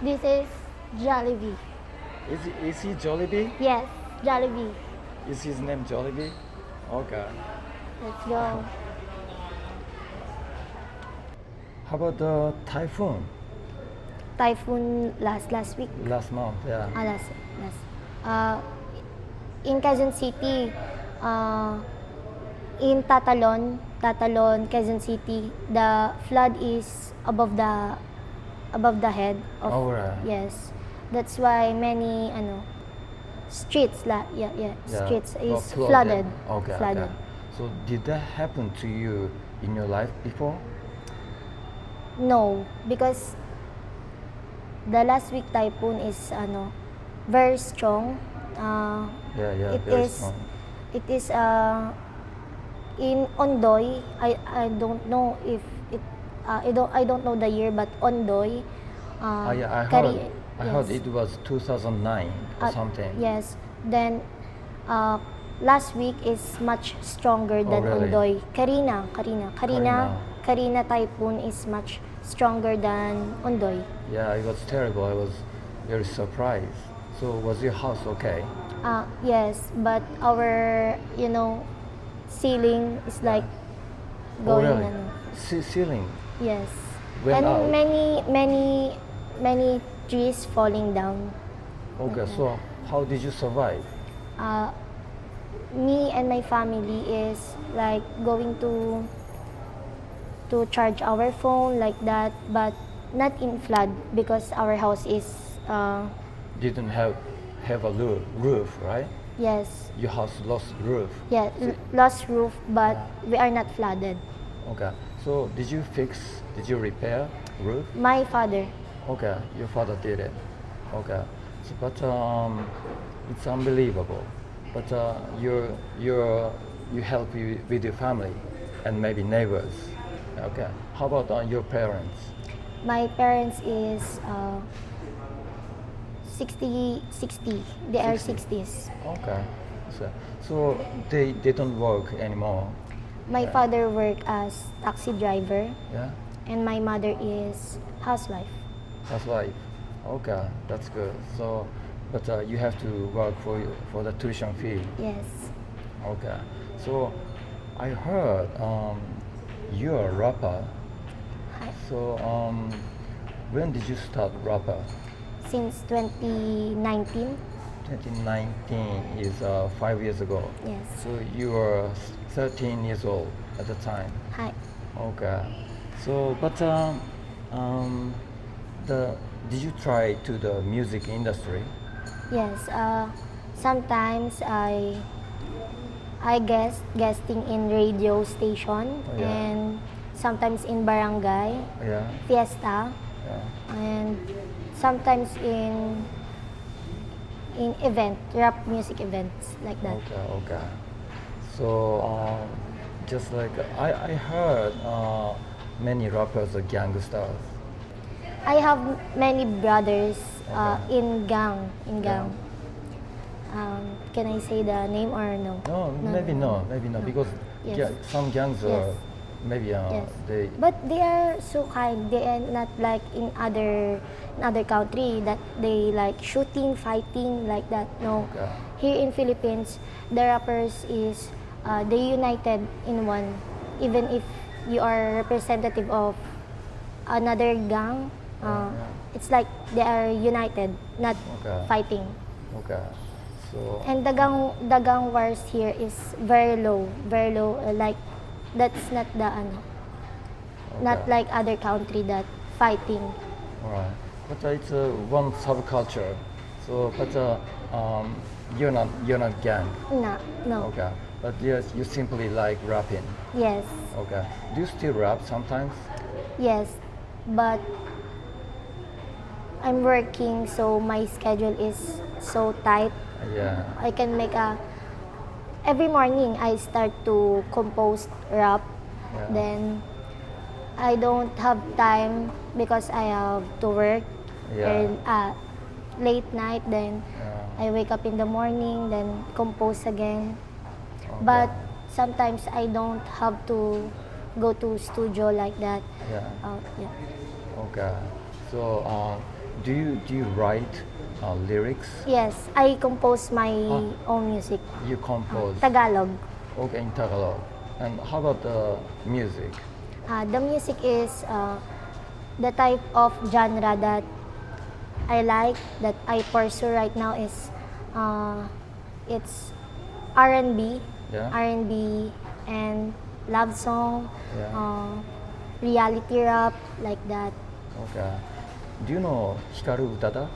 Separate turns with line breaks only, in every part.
This is Jollibee.
Is he Jollibee?
Yes, Jollibee.
Is his name Jollibee? Okay.
Let's go.
How about the typhoon?
Typhoon last week.
Last month, yeah.
Last. In Quezon City, in Tatalon, Quezon City, the flood is above the head of.
Oh, right.
Yes, that's why many streets streets
Well,
is flooded.
Okay,
Flooded.
okay. So did that happen to you in your life before?
No, because the last week typhoon is very strong.
Yeah,
It
very
is
strong.
it is in Ondoy. I don't know if it I don't know the year, but Ondoy.
Yeah, I heard
yes.
it was 2009 or
Uh,
something.
Yes. Then last week is much stronger than
really?
Ondoy. Karina
Karina.
typhoon is much stronger than Ondoy.
Yeah, it was terrible. I was very surprised. So was your house okay?
Yes, but our ceiling is like
Oh,
going
really? Ceiling
yes.
went
And
out.
many trees falling down.
Okay, so how did you survive?
Me and my family is like going to charge our phone like that, but not in flood because our house is
Didn't have a roof, right?
yes,
Your house lost roof.
yeah, lost roof, but we are not flooded.
Okay, so did you repair roof?
My father,
Okay, your father did it. Okay, so, but it's unbelievable. But you help with your family and maybe neighbors. Okay, how about your parents?
my parents is 60. They are
60.
60s.
Okay, so they don't work anymore.
My father work as taxi driver,
Yeah,
and my mother is housewife.
that's right. Okay, that's good. So, but you have to work for the tuition fee.
Yes.
Okay, so I heard you're a rapper.
Hi.
So when did you start rapper?
Since 2019.
2019 is 5 years ago.
Yes.
So you were 13 years old at the time.
Hi.
Okay. So, but did you try to the music industry?
Yes. Sometimes I guesting in radio station,
Oh, yeah.
and sometimes in barangay
Yeah.
fiesta,
Yeah.
and sometimes in rap music events like that.
Okay. So just like I heard many rappers are gangsters.
I have many brothers
Okay.
in gang.
Yeah.
Can I say the name or no?
No, maybe no, because
Yes.
some gangs are
Yes.
maybe
Yes.
they.
But they are so kind. They are not like in other country that they like shooting, fighting like that. No.
Okay.
Here in Philippines, the rappers is they united in one. Even if you are representative of another gang,
Yeah.
it's like they are united, not
Okay.
fighting.
Okay. So
And the gang wars here is very low. Like that's not the not
Okay.
like other country that fighting.
alright. But it's one subculture. So but you're not gang.
No.
Okay. But yes, you simply like rapping.
Yes.
Okay. Do you still rap sometimes?
Yes. But I'm working, so my schedule is so tight.
Yeah.
I can make every morning I start to compose rap.
Yeah.
Then I don't have time because I have to work.
Yeah.
Late night, then
Yeah.
I wake up in the morning, then compose again.
Okay.
But sometimes I don't have to go to studio like that.
Yeah.
Yeah.
Okay. So do you write lyrics?
Yes, I compose my own music.
You compose.
Tagalog.
Okay, in Tagalog. And how about the music?
The music is the type of genre that I like, that I pursue right now is it's R&B,
Yeah.
R&B and love song,
Yeah.
reality rap, like that.
Okay. Do you know Hikaru Utada?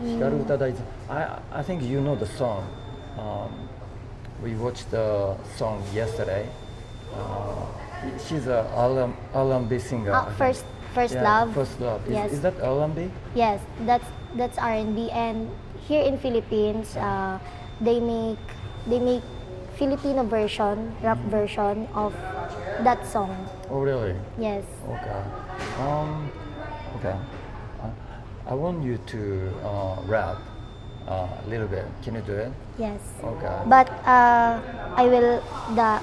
Hikaru Utada is. I think you know the song. We watched the song yesterday. She's a R&B singer. I think.
First
Yeah,
love.
First Love.
Yes.
Is that R&B?
Yes, that's R&B, and here in Philippines, they make Filipino version, rap version of that song.
Oh, really?
Yes.
Okay. Okay. I want you to rap a little bit. Can you do it?
Yes.
Okay.
But I will the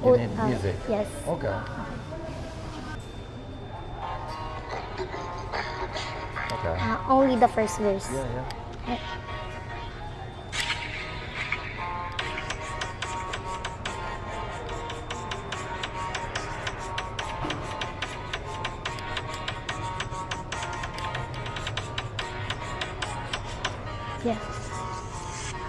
You need music.
Yes.
Okay. Okay.
Only the first verse.
Yeah, yeah.
Yeah.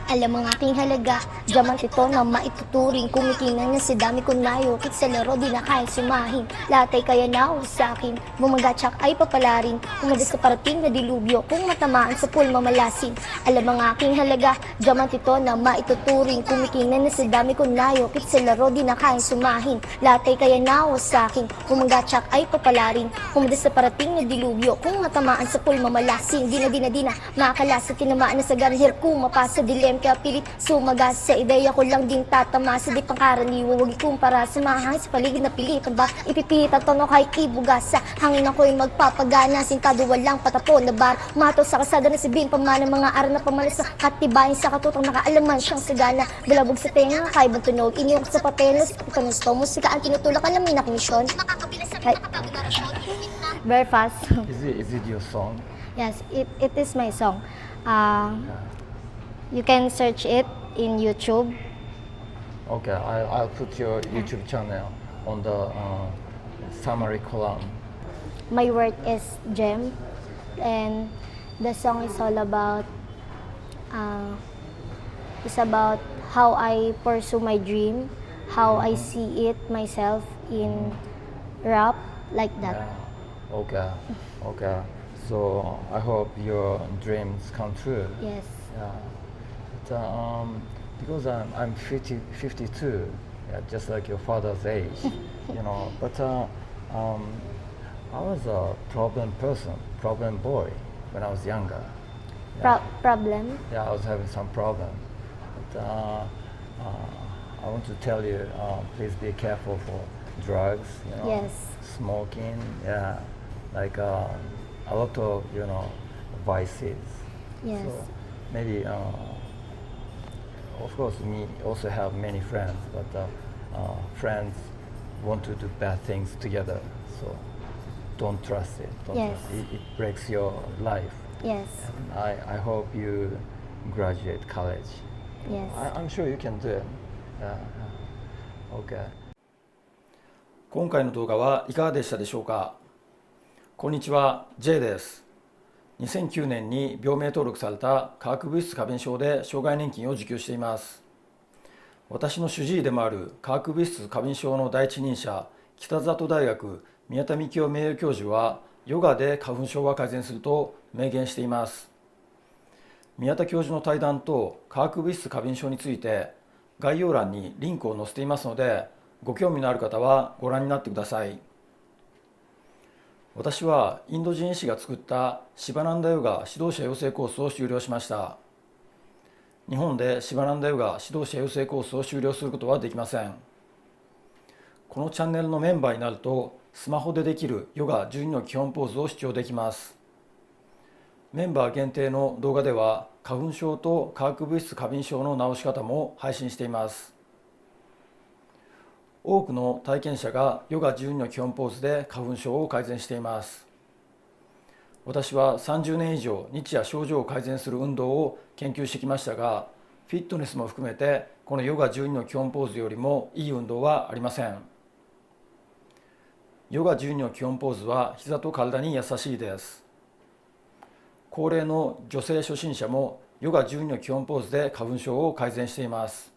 Alam ang aking halaga, diamante to na maituturing. Kumikinang na si dami kong nayukit sa laro, di na kaya sumahin. Lahat ay kaya na sa akin, bumagatsak ay papalarin. Umadas sa parating na dilubyo, kung matamaan sa pool mamalasin. Alam ang aking halaga, diamante to na maituturing. Kumikinang na si dami kong nayukit sa laro, di na kaya sumahin. Lahat ay kaya na sa akin, bumagatsak ay papalarin. Umadas sa parating na dilubyo, kung matamaan sa pool mamalasin. Di na, makakalasa, tinamaan na sa garher, kumapasa, dilem kaya pilit sumagas sa ideya ko lang din tatamasa. Di pangkaraniwan, huwag ikumpara sa mahangin sa paligid na pilitan ba ipipita tono kay ibugasa. Hangin ako'y magpapagana, sintado walang patapon na bar. Umato sa kasada na sabihin pamana, mga araw na pamalas sa katibayan sa katutang nakaalaman siyang sagana. Balabog sa tenga, kaibang tunog, iniyok sa papeles, pagkanusto, musika ang tinutulak, alamin ako misyon. Very fast.
Is it your song?
Yes, it is my song. You can search it in YouTube.
Okay, I'll put your YouTube channel on the summary column.
My work is Gem, and the song is all about how I pursue my dream, how I see it myself in rap, like that.
Yeah. Okay. So I hope your dreams come true.
Yes.
Yeah. But, because I'm 52, yeah, just like your father's age, you know. But I was a problem boy when I was younger. Yeah.
Problem?
Yeah, I was having some problem. But I want to tell you, please be careful for drugs, you know.
Yes.
Smoking, yeah, like a lot of, you know, vices.
Yes.
So maybe, of course, me also have many friends, but friends want to do bad things together. So don't trust it.
Yes.
It breaks your life.
Yes.
And I hope you graduate college.
Yes.
I'm sure you can do it. Okay. 今回の動画はいかがでしたでしょうか。こんにちは、J です。2009年に病名登録された化学物質過敏症で障害年金を受給しています。私の主治医でもある化学物質過敏症の第一人者、北里大学宮田幹夫名誉教授は、ヨガで花粉症が改善すると明言しています。宮田教授の対談と化学物質過敏症について、概要欄にリンクを載せていますので、ご興味のある方はご覧になってください。私はインド人医師が作ったシバナンダヨガ指導者養成コースを修了しました。日本でシバナンダヨガ指導者養成コースを修了することはできません。このチャンネルのメンバーになると、スマホでできるヨガ12の基本ポーズを視聴できます。メンバー限定の動画では、花粉症と化学物質過敏症の治し方も配信しています。多くの体験者がヨガ12の基本ポーズで花粉症を改善しています。私は30年以上日夜症状を改善する運動を研究してきましたが、フィットネスも含めてこのヨガ12の基本ポーズよりもいい運動はありません。ヨガ12の基本ポーズは膝と体に優しいです。高齢の女性初心者もヨガ12の基本ポーズで花粉症を改善しています。